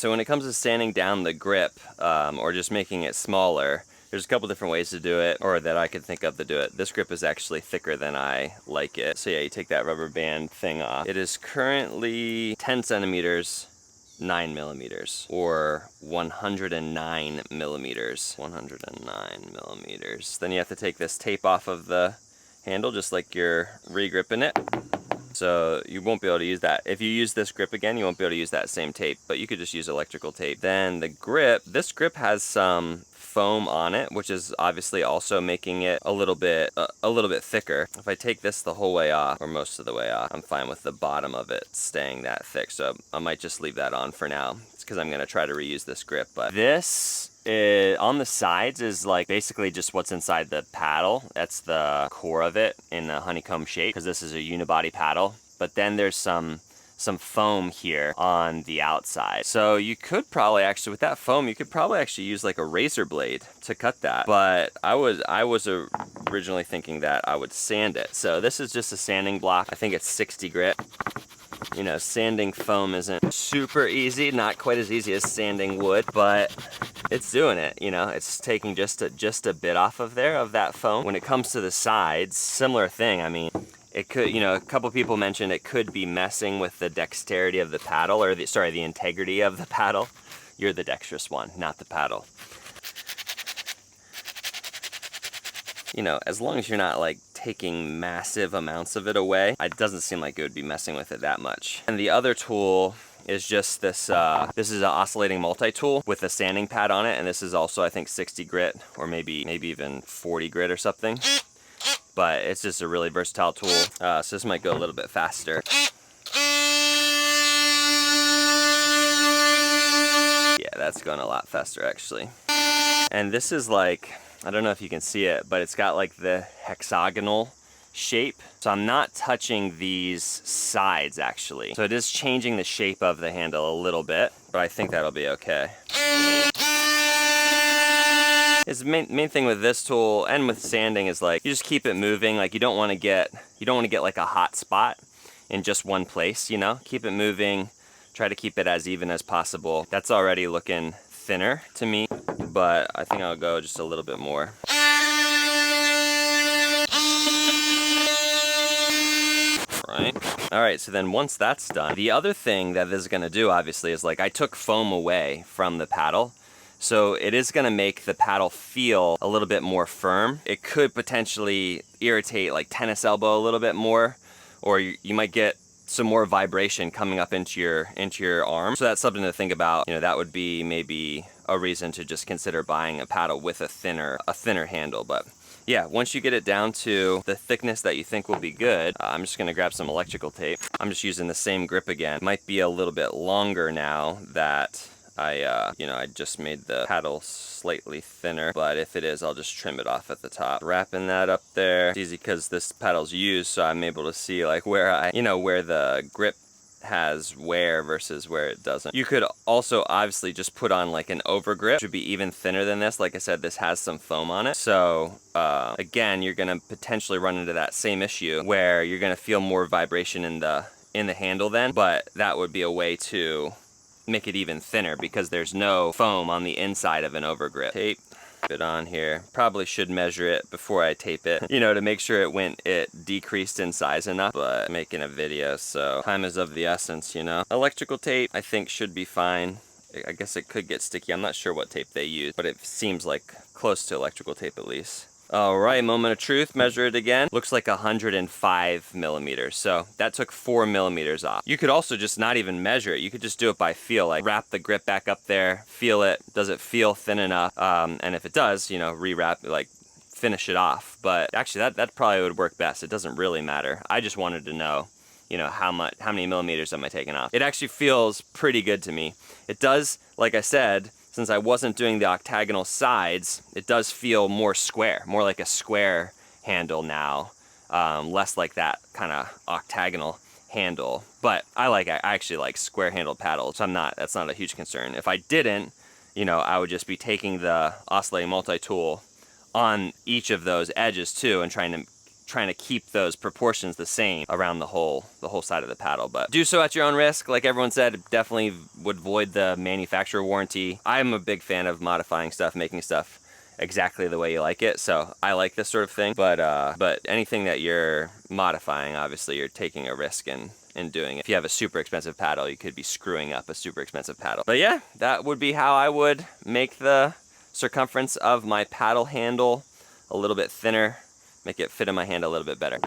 So when it comes to sanding down the grip, or just making it smaller, there's a couple different ways to do it, or that I could think of to do it. This grip is actually thicker than I like it. So yeah, you take that rubber band thing off. It is currently 10 centimeters, 9 millimeters, or 109 millimeters. 109 millimeters. Then you have to take this tape off of the handle, just like you're re-gripping it. So you won't be able to use that. If you use this grip again, you won't be able to use that same tape, but you could just use electrical tape. Then the grip, this grip has some foam on it, which is obviously also making it a little bit thicker. If I take this the whole way off, or most of the way off, I'm fine with the bottom of it staying that thick. So I might just leave that on for now. It's because I'm gonna try to reuse this grip. But this on the sides is like basically just what's inside the paddle. That's the core of it in the honeycomb shape, because this is a unibody paddle. But then there's some foam here on the outside. So you could probably actually, with that foam, you could probably actually use like a razor blade to cut that. But I was originally thinking that I would sand it. So this is just a sanding block. I think it's 60 grit. You know, sanding foam isn't super easy, not quite as easy as sanding wood, but it's doing it. You know, it's taking just a bit off of there of that foam. When it comes to the sides, similar thing. I mean, it could, you know, a couple people mentioned it could be messing with the dexterity of the paddle, or the integrity of the paddle. You're the dexterous one, not the paddle. You know, as long as you're not like taking massive amounts of it away, it doesn't seem like it would be messing with it that much. And the other tool is just this, this is an oscillating multi-tool with a sanding pad on it, and this is also, I think, 60 grit, or maybe even 40 grit or something. But it's just a really versatile tool, so this might go a little bit faster. Yeah, that's going a lot faster actually. And this is like, I don't know if you can see it, but it's got like the hexagonal shape. So I'm not touching these sides actually. So it is changing the shape of the handle a little bit, but I think that'll be okay. The main thing with this tool and with sanding is like, you just keep it moving. Like you don't want to get like a hot spot in just one place, you know? Keep it moving, try to keep it as even as possible. That's already looking thinner to me, but I think I'll go just a little bit more. All right, so then once that's done, the other thing that this is gonna do obviously is like, I took foam away from the paddle. So it is gonna make the paddle feel a little bit more firm. It could potentially irritate like tennis elbow a little bit more, or you might get some more vibration coming up into your arm. So that's something to think about. You know, that would be maybe a reason to just consider buying a paddle with a thinner handle. But yeah, once you get it down to the thickness that you think will be good, I'm just gonna grab some electrical tape. I'm just using the same grip again. Might be a little bit longer now that I just made the paddle slightly thinner, but if it is, I'll just trim it off at the top. Wrapping that up there. It's easy because this paddle's used, so I'm able to see like where where the grip has wear versus where it doesn't. You could also obviously just put on like an over grip, which would be even thinner than this. Like I said, this has some foam on it. So again, you're gonna potentially run into that same issue where you're gonna feel more vibration in the handle then, but that would be a way to make it even thinner because there's no foam on the inside of an overgrip. Tape it on here. Probably should measure it before I tape it, you know, to make sure it decreased in size enough, but I'm making a video, so time is of the essence, you know. Electrical tape, I think, should be fine. I guess it could get sticky. I'm not sure what tape they use, but it seems like close to electrical tape at least. All right, moment of truth, measure it again. Looks like 105 millimeters. So that took 4 millimeters off. You could also just not even measure it. You could just do it by feel, like wrap the grip back up there, feel it. Does it feel thin enough? And if it does, you know, rewrap, like finish it off. But actually that probably would work best. It doesn't really matter. I just wanted to know, you know, how many millimeters am I taking off? It actually feels pretty good to me. It does, like I said, since I wasn't doing the octagonal sides, it does feel more square, more like a square handle now, less like that kind of octagonal handle. But I actually like square handled paddles, so that's not a huge concern. If I didn't, you know, I would just be taking the oscillating multi-tool on each of those edges too and trying trying to keep those proportions the same around the whole side of the paddle. But do so at your own risk. Like everyone said, definitely would void the manufacturer warranty. I'm a big fan of modifying stuff, making stuff exactly the way you like it, so I like this sort of thing. But anything that you're modifying, obviously you're taking a risk in doing it. If you have a super expensive paddle, you could be screwing up a super expensive paddle. But yeah, that would be how I would make the circumference of my paddle handle a little bit thinner, make it fit in my hand a little bit better.